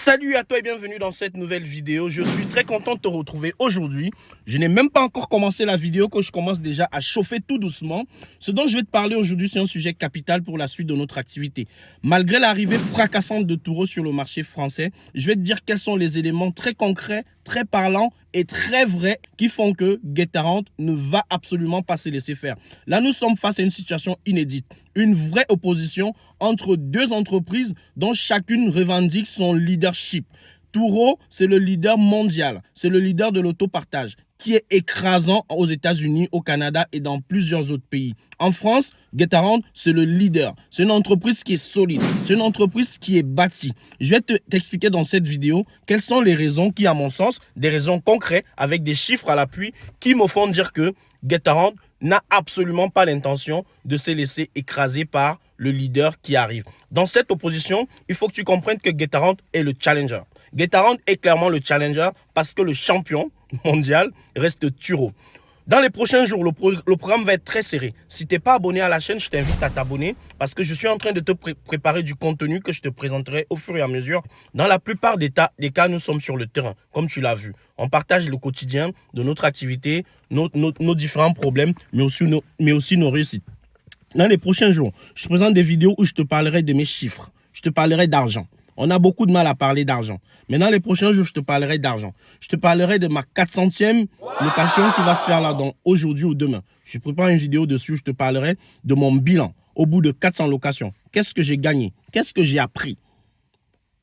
Salut à toi et bienvenue dans cette nouvelle vidéo. Je suis très content de te retrouver aujourd'hui. Je n'ai même pas encore commencé la vidéo que je commence déjà à chauffer tout doucement. Ce dont je vais te parler aujourd'hui, c'est un sujet capital pour la suite de notre activité. Malgré l'arrivée fracassante de taureaux sur le marché français, je vais te dire quels sont les éléments très concrets, très parlants et très vrais qui font que Get-A-Rent ne va absolument pas se laisser faire. Là, nous sommes face à une situation inédite. Une vraie opposition entre deux entreprises dont chacune revendique son leadership. Turo, c'est le leader mondial, c'est le leader de l'autopartage qui est écrasant aux États-Unis, au Canada et dans plusieurs autres pays. En France, Get-A-Rent, c'est le leader. C'est une entreprise qui est solide. C'est une entreprise qui est bâtie. Je vais t'expliquer dans cette vidéo quelles sont les raisons qui, à mon sens, des raisons concrètes avec des chiffres à l'appui qui me font dire que Get-A-Rent n'a absolument pas l'intention de se laisser écraser par le leader qui arrive. Dans cette opposition, il faut que tu comprennes que Get-A-Rent est le challenger. Get-A-Rent est clairement le challenger parce que le champion mondial reste Turo. Dans les prochains jours, le programme va être très serré. Si tu n'es pas abonné à la chaîne, je t'invite à t'abonner parce que je suis en train de te préparer du contenu que je te présenterai au fur et à mesure. Dans la plupart des cas, nous sommes sur le terrain, comme tu l'as vu. On partage le quotidien de notre activité, nos différents problèmes, mais aussi nos réussites. Dans les prochains jours, je te présente des vidéos où je te parlerai de mes chiffres. Je te parlerai d'argent. On a beaucoup de mal à parler d'argent. Mais dans les prochains jours, je te parlerai d'argent. Je te parlerai de ma 400e location qui va se faire là aujourd'hui ou demain. Je prépare une vidéo dessus, je te parlerai de mon bilan au bout de 400 locations. Qu'est-ce que j'ai gagné? Qu'est-ce que j'ai appris?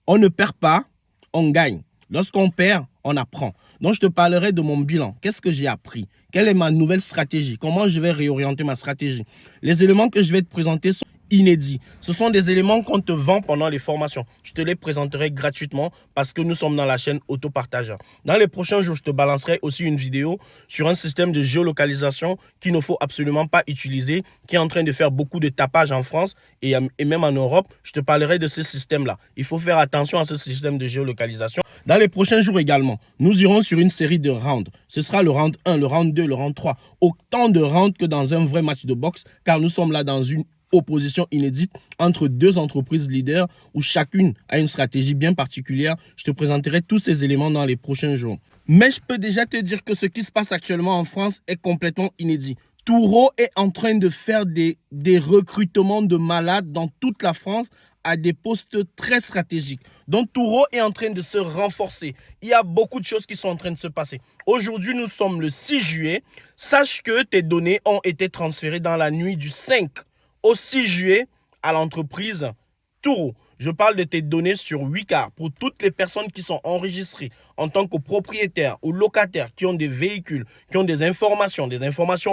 On ne perd pas, on gagne. Lorsqu'on perd, on apprend. Donc, je te parlerai de mon bilan. Qu'est-ce que j'ai appris? Quelle est ma nouvelle stratégie? Comment je vais réorienter ma stratégie? Les éléments que je vais te présenter sont inédits. Ce sont des éléments qu'on te vend pendant les formations. Je te les présenterai gratuitement parce que nous sommes dans la chaîne Autopartageur. Dans les prochains jours, je te balancerai aussi une vidéo sur un système de géolocalisation qu'il ne faut absolument pas utiliser, qui est en train de faire beaucoup de tapage en France et même en Europe. Je te parlerai de ce système-là. Il faut faire attention à ce système de géolocalisation. Dans les prochains jours également, nous irons sur une série de rounds. Ce sera le round 1, le round 2, le round 3. Autant de rounds que dans un vrai match de boxe, car nous sommes là dans une opposition inédite entre deux entreprises leaders où chacune a une stratégie bien particulière. Je te présenterai tous ces éléments dans les prochains jours. Mais je peux déjà te dire que ce qui se passe actuellement en France est complètement inédit. Turo est en train de faire des recrutements de malades dans toute la France à des postes très stratégiques. Donc, Turo est en train de se renforcer. Il y a beaucoup de choses qui sont en train de se passer. Aujourd'hui, nous sommes le 6 juillet. Sache que tes données ont été transférées dans la nuit du 5 au 6 juillet à l'entreprise Turo. Je parle de tes données sur Wicar pour toutes les personnes qui sont enregistrées en tant que propriétaires ou locataires qui ont des véhicules, qui ont des informations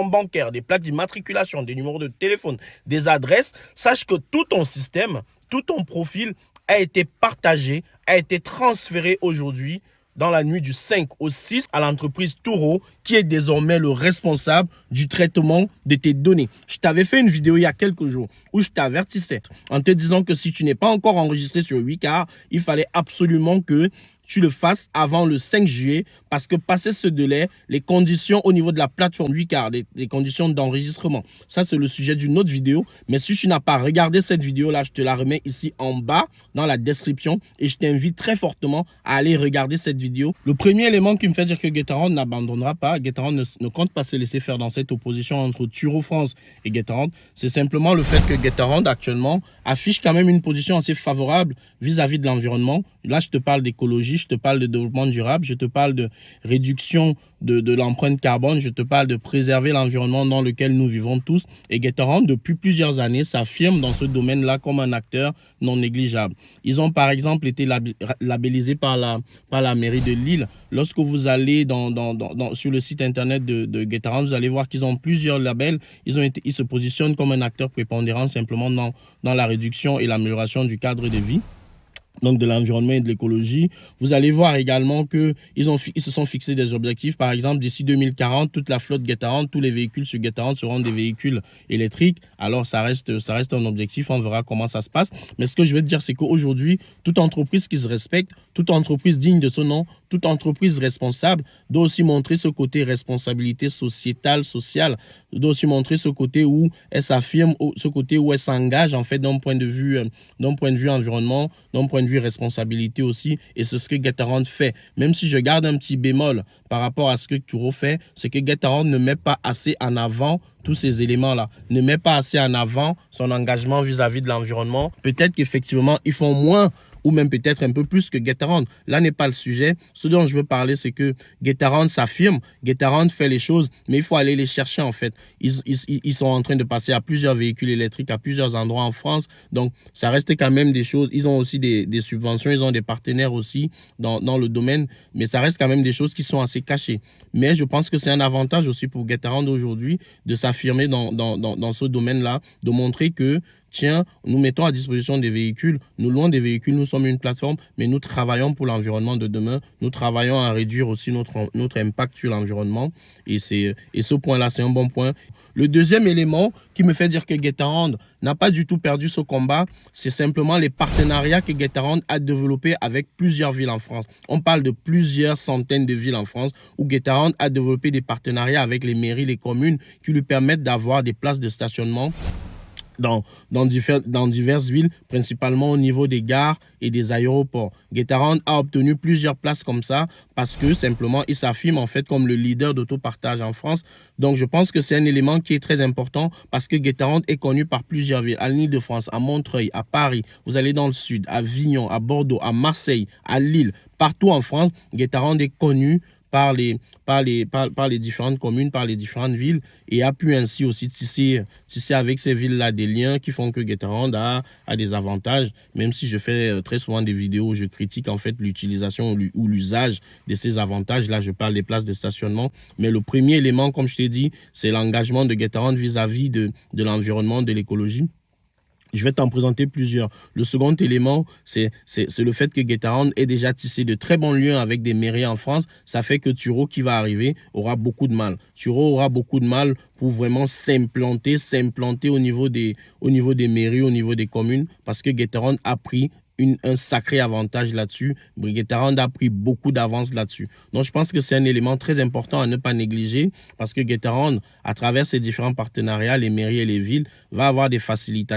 bancaires, des plaques d'immatriculation, des numéros de téléphone, des adresses. Sache que tout ton système, tout ton profil a été partagé, a été transféré aujourd'hui dans la nuit du 5 au 6 à l'entreprise Turo qui est désormais le responsable du traitement de tes données. Je t'avais fait une vidéo il y a quelques jours où je t'avertissais en te disant que si tu n'es pas encore enregistré sur Wicar, il fallait absolument que tu le fasses avant le 5 juillet parce que passé ce délai, les conditions au niveau de la plateforme Wicar, les conditions d'enregistrement, ça c'est le sujet d'une autre vidéo. Mais si tu n'as pas regardé cette vidéo-là, je te la remets ici en bas dans la description et je t'invite très fortement à aller regarder cette vidéo. Le premier élément qui me fait dire que Get-A-Rent n'abandonnera pas, Get-A-Rent ne compte pas se laisser faire dans cette opposition entre Turo France et Get-A-Rent, c'est simplement le fait que Get-A-Rent actuellement affiche quand même une position assez favorable vis-à-vis de l'environnement. Là, je te parle d'écologie, je te parle de développement durable, je te parle de réduction de l'empreinte carbone, je te parle de préserver l'environnement dans lequel nous vivons tous. Et Get-A-Rent, depuis plusieurs années, s'affirme dans ce domaine-là comme un acteur non négligeable. Ils ont par exemple été labellisés par la mairie de Lille. Lorsque vous allez sur le site internet de Get-A-Rent, vous allez voir qu'ils ont plusieurs labels. Ils se positionnent comme un acteur prépondérant simplement dans la réduction et l'amélioration du cadre de vie, donc de l'environnement et de l'écologie. Vous allez voir également que ils se sont fixés des objectifs. Par exemple, d'ici 2040, toute la flotte Get-A-Rent, tous les véhicules sur Get-A-Rent seront des véhicules électriques. Alors, ça reste un objectif. On verra comment ça se passe. Mais ce que je veux te dire, c'est qu'aujourd'hui, toute entreprise qui se respecte, toute entreprise digne de ce nom, toute entreprise responsable doit aussi montrer ce côté responsabilité sociétale, sociale, doit aussi montrer ce côté où elle s'affirme, ce côté où elle s'engage en fait d'un point de vue environnement, d'un point de de vue responsabilité aussi, et c'est ce que Getaround fait. Même si je garde un petit bémol par rapport à ce que Turo fait, c'est que Getaround ne met pas assez en avant tous ces éléments-là, ne met pas assez en avant son engagement vis-à-vis de l'environnement. Peut-être qu'effectivement, ils font moins ou même peut-être un peu plus que Getaround. Là n'est pas le sujet. Ce dont je veux parler, c'est que Getaround s'affirme, Getaround fait les choses, mais il faut aller les chercher en fait. Ils sont en train de passer à plusieurs véhicules électriques à plusieurs endroits en France, donc ça reste quand même des choses. Ils ont aussi des subventions, ils ont des partenaires aussi dans le domaine, mais ça reste quand même des choses qui sont assez cachées. Mais je pense que c'est un avantage aussi pour Getaround aujourd'hui de s'affirmer dans ce domaine-là, de montrer que tiens, nous mettons à disposition des véhicules, nous louons des véhicules, nous sommes une plateforme, mais nous travaillons pour l'environnement de demain, nous travaillons à réduire aussi notre impact sur l'environnement, et ce point-là, c'est un bon point. Le deuxième élément qui me fait dire que Getaround n'a pas du tout perdu ce combat, c'est simplement les partenariats que Getaround a développés avec plusieurs villes en France. On parle de plusieurs centaines de villes en France où Getaround a développé des partenariats avec les mairies, les communes qui lui permettent d'avoir des places de stationnement dans diverses villes, principalement au niveau des gares et des aéroports. Getaround a obtenu plusieurs places comme ça parce que simplement il s'affirme en fait comme le leader d'autopartage en France. Donc je pense que c'est un élément qui est très important parce que Getaround est connu par plusieurs villes, à l'Île-de-France, à Montreuil, à Paris, vous allez dans le sud, à Avignon, à Bordeaux, à Marseille, à Lille, partout en France, Getaround est connu par les différentes communes, par les différentes villes, et a pu ainsi aussi tisser avec ces villes-là des liens qui font que Getaround a des avantages, même si je fais très souvent des vidéos où je critique en fait l'utilisation ou l'usage de ces avantages. Là, je parle des places de stationnement, mais le premier élément, comme je t'ai dit, c'est l'engagement de Getaround vis-à-vis de l'environnement, de l'écologie. Je vais t'en présenter plusieurs. Le second élément, c'est le fait que Getaround ait déjà tissé de très bons liens avec des mairies en France. Ça fait que Turo, qui va arriver, aura beaucoup de mal. Turo aura beaucoup de mal pour vraiment s'implanter au niveau des mairies, au niveau des communes, parce que Getaround a pris un sacré avantage là-dessus. Getaround a pris beaucoup d'avance là-dessus. Donc, je pense que c'est un élément très important à ne pas négliger parce que Getaround, à travers ses différents partenariats, les mairies et les villes, va avoir des facilités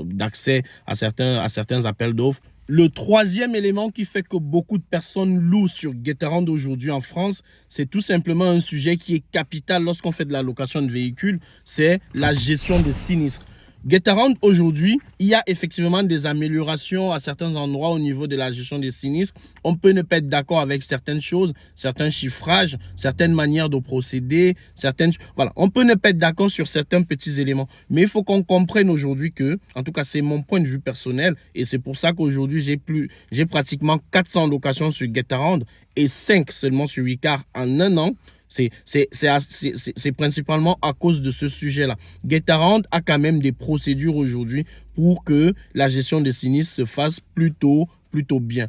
d'accès à certains appels d'offres. Le troisième élément qui fait que beaucoup de personnes louent sur Getaround aujourd'hui en France, c'est tout simplement un sujet qui est capital lorsqu'on fait de la location de véhicules, c'est la gestion des sinistres. Getaround aujourd'hui, il y a effectivement des améliorations à certains endroits au niveau de la gestion des sinistres. On peut ne pas être d'accord avec certaines choses, certains chiffrages, certaines manières de procéder, voilà, on peut ne pas être d'accord sur certains petits éléments. Mais il faut qu'on comprenne aujourd'hui que, en tout cas, c'est mon point de vue personnel et c'est pour ça qu'aujourd'hui, j'ai pratiquement 400 locations sur Getaround et 5 seulement sur Wicar en un an. C'est principalement à cause de ce sujet-là. Getaround a quand même des procédures aujourd'hui pour que la gestion des sinistres se fasse plutôt bien.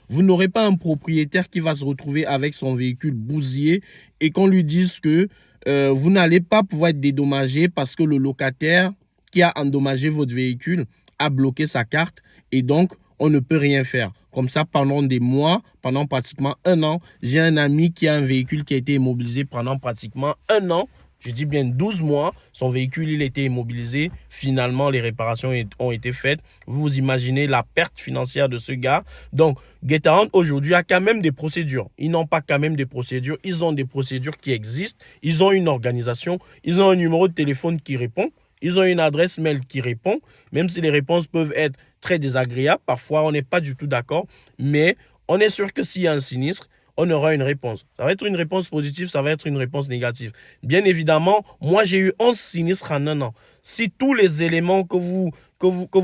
Vous n'aurez pas un propriétaire qui va se retrouver avec son véhicule bousillé et qu'on lui dise que vous n'allez pas pouvoir être dédommagé parce que le locataire qui a endommagé votre véhicule a bloqué sa carte et donc on ne peut rien faire. Comme ça, pendant des mois, pendant pratiquement un an, j'ai un ami qui a un véhicule qui a été immobilisé pendant pratiquement un an. Je dis bien 12 mois, son véhicule, il a été immobilisé. Finalement, les réparations ont été faites. Vous imaginez la perte financière de ce gars. Donc, Getaround aujourd'hui a quand même des procédures. Ils n'ont pas quand même des procédures. Ils ont des procédures qui existent. Ils ont une organisation. Ils ont un numéro de téléphone qui répond. Ils ont une adresse mail qui répond, même si les réponses peuvent être très désagréables. Parfois, on n'est pas du tout d'accord, mais on est sûr que s'il y a un sinistre, on aura une réponse. Ça va être une réponse positive, ça va être une réponse négative. Bien évidemment, moi, j'ai eu 11 sinistres en un an. Si tous les éléments que vous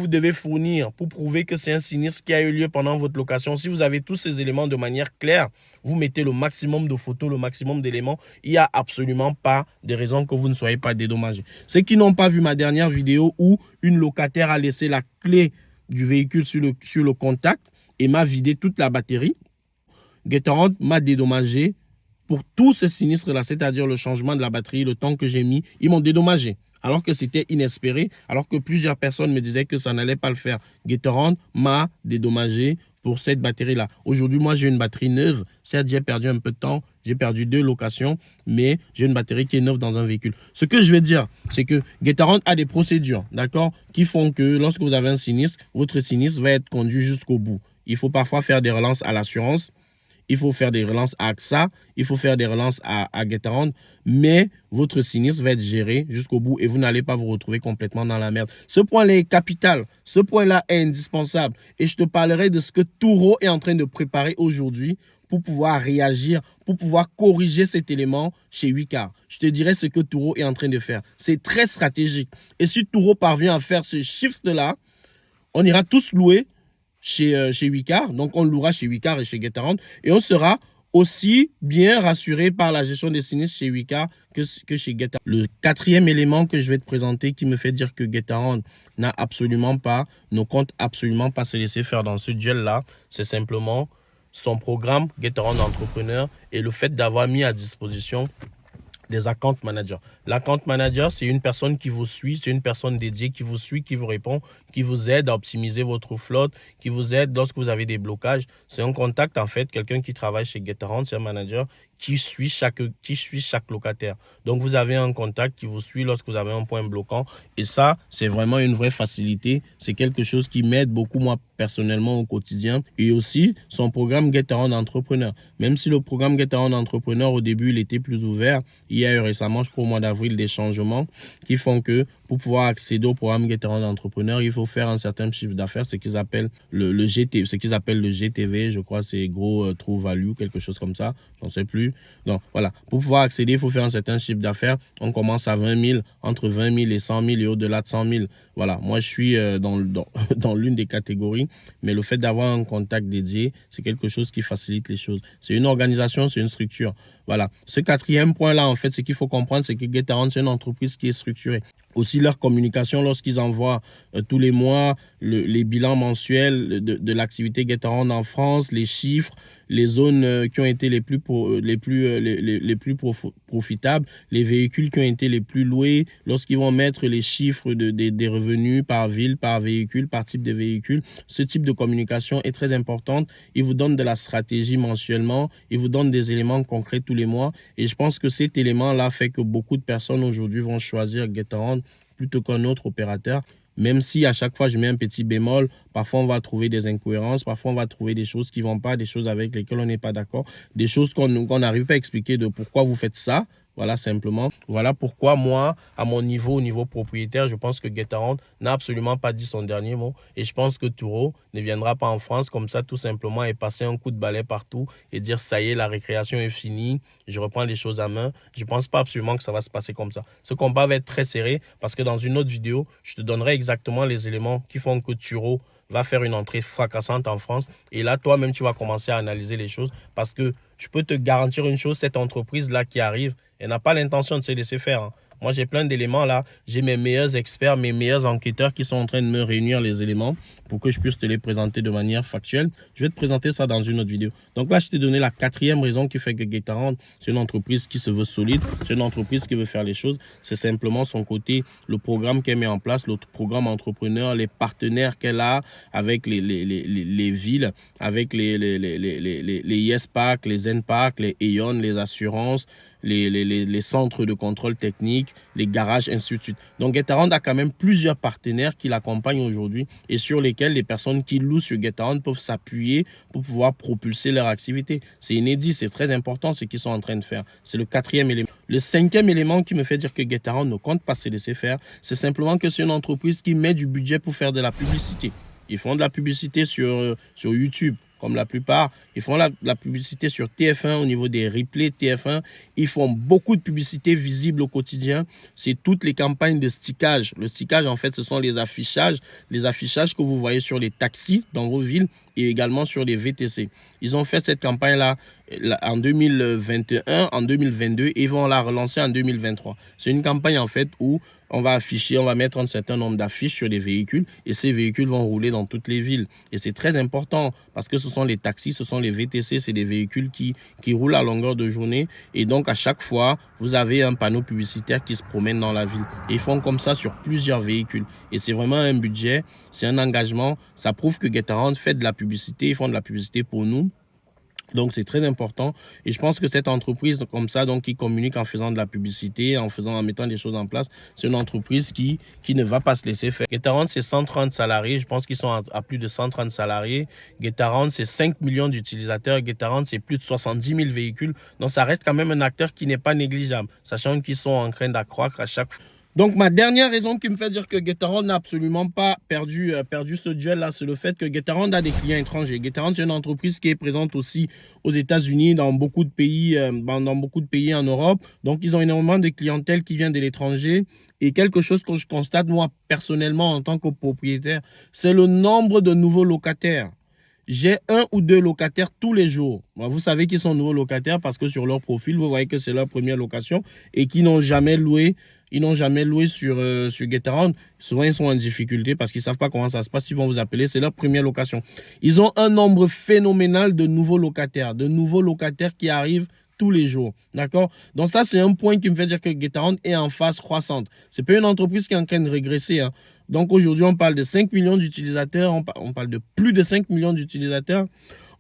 devez fournir pour prouver que c'est un sinistre qui a eu lieu pendant votre location, si vous avez tous ces éléments de manière claire, vous mettez le maximum de photos, le maximum d'éléments, il n'y a absolument pas de raison que vous ne soyez pas dédommagé. Ceux qui n'ont pas vu ma dernière vidéo où une locataire a laissé la clé du véhicule sur le contact et m'a vidé toute la batterie, Getaround m'a dédommagé pour tout ce sinistre-là, c'est-à-dire le changement de la batterie, le temps que j'ai mis, ils m'ont dédommagé. Alors que c'était inespéré, alors que plusieurs personnes me disaient que ça n'allait pas le faire. Getaround m'a dédommagé pour cette batterie-là. Aujourd'hui, moi, j'ai une batterie neuve. Certes, j'ai perdu un peu de temps. J'ai perdu 2 locations, mais j'ai une batterie qui est neuve dans un véhicule. Ce que je veux dire, c'est que Getaround a des procédures, d'accord, qui font que lorsque vous avez un sinistre, votre sinistre va être conduit jusqu'au bout. Il faut parfois faire des relances à l'assurance. Il faut faire des relances à AXA, il faut faire des relances à Getaround, mais votre sinistre va être géré jusqu'au bout et vous n'allez pas vous retrouver complètement dans la merde. Ce point-là est capital, ce point-là est indispensable et je te parlerai de ce que Turo est en train de préparer aujourd'hui pour pouvoir réagir, pour pouvoir corriger cet élément chez Wicar. Je te dirai ce que Turo est en train de faire. C'est très stratégique. Et si Turo parvient à faire ce shift-là, on ira tous louer chez Wicar, donc on louera chez Wicar et chez Getaround et on sera aussi bien rassuré par la gestion des sinistres chez Wicar que chez Getaround. Le quatrième élément que je vais te présenter qui me fait dire que Getaround ne compte absolument pas se laisser faire dans ce duel-là, c'est simplement son programme Getaround Entrepreneur et le fait d'avoir mis à disposition des account managers. L'account manager, c'est une personne qui vous suit, c'est une personne dédiée qui vous suit, qui vous répond, qui vous aide à optimiser votre flotte, qui vous aide lorsque vous avez des blocages. C'est un contact, en fait, quelqu'un qui travaille chez Getaround, c'est un manager qui suit chaque locataire. Donc, vous avez un contact qui vous suit lorsque vous avez un point bloquant. Et ça, c'est vraiment une vraie facilité. C'est quelque chose qui m'aide beaucoup, moi, personnellement, au quotidien. Et aussi, son programme Getaround Entrepreneur. Même si le programme Getaround Entrepreneur, au début, il était plus ouvert, il y a eu récemment, je crois, au mois d'avril, des changements qui font que pour pouvoir accéder au programme Getaround Entrepreneur, il faut faire un certain chiffre d'affaires, ce qu'ils appellent le GTV, je crois, c'est gros true value, quelque chose comme ça, j'en sais plus. Donc voilà, pour pouvoir accéder, il faut faire un certain chiffre d'affaires. On commence à 20 000, entre 20 000 et 100 000 et au-delà de 100 000. Voilà, moi je suis dans l'une des catégories, mais le fait d'avoir un contact dédié, c'est quelque chose qui facilite les choses. C'est une organisation, c'est une structure. Voilà. Ce quatrième point-là, en fait, ce qu'il faut comprendre, c'est que Getaround, c'est une entreprise qui est structurée. Aussi, leur communication, lorsqu'ils envoient tous les mois les bilans mensuels de l'activité Getaround en France, les chiffres, les zones qui ont été les plus profitables, les véhicules qui ont été les plus loués, lorsqu'ils vont mettre les chiffres des revenus par ville, par véhicule, par type de véhicule, ce type de communication est très importante. Ils vous donnent de la stratégie mensuellement, ils vous donnent des éléments concrets tous les mois et je pense que cet élément-là fait que beaucoup de personnes aujourd'hui vont choisir Getaround plutôt qu'un autre opérateur. Même si à chaque fois je mets un petit bémol, parfois on va trouver des incohérences, parfois on va trouver des choses qui ne vont pas, des choses avec lesquelles on n'est pas d'accord, des choses qu'on n'arrive pas à expliquer de pourquoi vous faites ça. Voilà, simplement. Voilà pourquoi moi, à mon niveau, au niveau propriétaire, je pense que Getaround n'a absolument pas dit son dernier mot. Et je pense que Turo ne viendra pas en France comme ça, tout simplement, et passer un coup de balai partout et dire ça y est, la récréation est finie, je reprends les choses à main. Je pense pas absolument que ça va se passer comme ça. Ce combat va être très serré parce que dans une autre vidéo, je te donnerai exactement les éléments qui font que Turo va faire une entrée fracassante en France. Et là, toi-même, tu vas commencer à analyser les choses parce que je peux te garantir une chose, cette entreprise-là qui arrive, elle n'a pas l'intention de se laisser faire. Hein. Moi, j'ai plein d'éléments là. J'ai mes meilleurs experts, mes meilleurs enquêteurs qui sont en train de me réunir les éléments pour que je puisse te les présenter de manière factuelle. Je vais te présenter ça dans une autre vidéo. Donc là, je t'ai donné la quatrième raison qui fait que Getaround, c'est une entreprise qui se veut solide. C'est une entreprise qui veut faire les choses. C'est simplement son côté, le programme qu'elle met en place, le programme entrepreneur, les partenaires qu'elle a avec les villes, avec les YesPark, les ZenPark, les Aeon, les assurances, les centres de contrôle technique, les garages, ainsi de suite. Donc, Getaround a quand même plusieurs partenaires qui l'accompagnent aujourd'hui et sur lesquels les personnes qui louent sur Getaround peuvent s'appuyer pour pouvoir propulser leur activité. C'est inédit, c'est très important ce qu'ils sont en train de faire. C'est le quatrième élément. Le cinquième élément qui me fait dire que Getaround ne compte pas se laisser faire, c'est simplement que c'est une entreprise qui met du budget pour faire de la publicité. Ils font de la publicité sur YouTube. Comme la plupart, ils font la publicité sur TF1 au niveau des replays TF1. Ils font beaucoup de publicité visible au quotidien. C'est toutes les campagnes de stickage. Le stickage, en fait, ce sont les affichages que vous voyez sur les taxis dans vos villes et également sur les VTC. Ils ont fait cette campagne-là en 2021, en 2022 et ils vont la relancer en 2023. C'est une campagne, en fait, où on va mettre un certain nombre d'affiches sur les véhicules et ces véhicules vont rouler dans toutes les villes. Et c'est très important parce que ce sont les taxis, ce sont les VTC, c'est des véhicules qui roulent à longueur de journée. Et donc, donc, à chaque fois, vous avez un panneau publicitaire qui se promène dans la ville. Et ils font comme ça sur plusieurs véhicules. Et c'est vraiment un budget, c'est un engagement. Ça prouve que Getaround fait de la publicité, ils font de la publicité pour nous. Donc, c'est très important. Et je pense que cette entreprise comme ça, donc qui communique en faisant de la publicité, en mettant des choses en place, c'est une entreprise qui ne va pas se laisser faire. Getaround, c'est 130 salariés. Je pense qu'ils sont à plus de 130 salariés. Getaround, c'est 5 millions d'utilisateurs. Getaround, c'est plus de 70 000 véhicules. Donc, ça reste quand même un acteur qui n'est pas négligeable, sachant qu'ils sont en train d'accroître à chaque fois. Donc, ma dernière raison qui me fait dire que Getaround n'a absolument pas perdu ce duel-là, c'est le fait que Getaround a des clients étrangers. Getaround, c'est une entreprise qui est présente aussi aux États-Unis, dans beaucoup de pays en Europe. Donc, ils ont énormément de clientèle qui vient de l'étranger. Et quelque chose que je constate, moi, personnellement, en tant que propriétaire, c'est le nombre de nouveaux locataires. J'ai 1 ou 2 locataires tous les jours. Vous savez qu'ils sont nouveaux locataires parce que sur leur profil, vous voyez que c'est leur première location et qu'ils n'ont jamais loué. Ils n'ont jamais loué sur Getaround. Souvent, ils sont en difficulté parce qu'ils ne savent pas comment ça se passe. Ils vont vous appeler. C'est leur première location. Ils ont un nombre phénoménal de nouveaux locataires qui arrivent tous les jours. D'accord? Donc ça, c'est un point qui me fait dire que Getaround est en phase croissante. Ce n'est pas une entreprise qui est en train de régresser. Hein. Donc aujourd'hui, on parle de 5 millions d'utilisateurs. On parle de plus de 5 millions d'utilisateurs.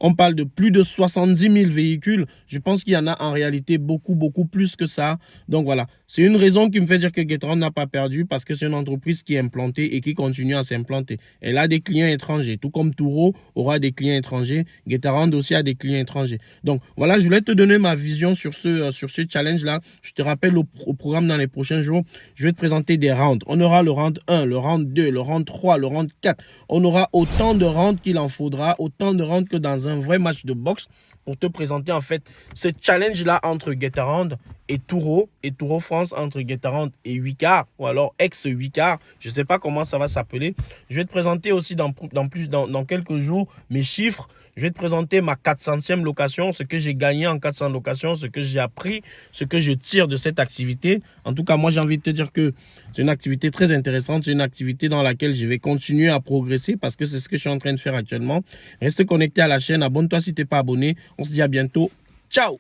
On parle de plus de 70 000 véhicules. Je pense qu'il y en a en réalité beaucoup, beaucoup plus que ça. Donc voilà, c'est une raison qui me fait dire que Getaround n'a pas perdu parce que c'est une entreprise qui est implantée et qui continue à s'implanter. Elle a des clients étrangers, tout comme Turo aura des clients étrangers. Getaround aussi a des clients étrangers. Donc voilà, je voulais te donner ma vision sur ce challenge-là. Je te rappelle au programme dans les prochains jours, je vais te présenter des rounds. On aura le round 1, le round 2, le round 3, le round 4. On aura autant de rounds qu'il en faudra, autant de rounds que dans un vrai match de boxe pour te présenter en fait ce challenge-là entre Getaround et Turo France, entre Getaround et Wicar, ou alors ex-Wicar, je ne sais pas comment ça va s'appeler. Je vais te présenter aussi dans quelques jours mes chiffres. Je vais te présenter ma 400e location, ce que j'ai gagné en 400 locations, ce que j'ai appris, ce que je tire de cette activité. En tout cas, moi, j'ai envie de te dire que c'est une activité très intéressante. C'est une activité dans laquelle je vais continuer à progresser parce que c'est ce que je suis en train de faire actuellement. Reste connecté à la chaîne. Abonne-toi si tu n'es pas abonné. On se dit à bientôt. Ciao!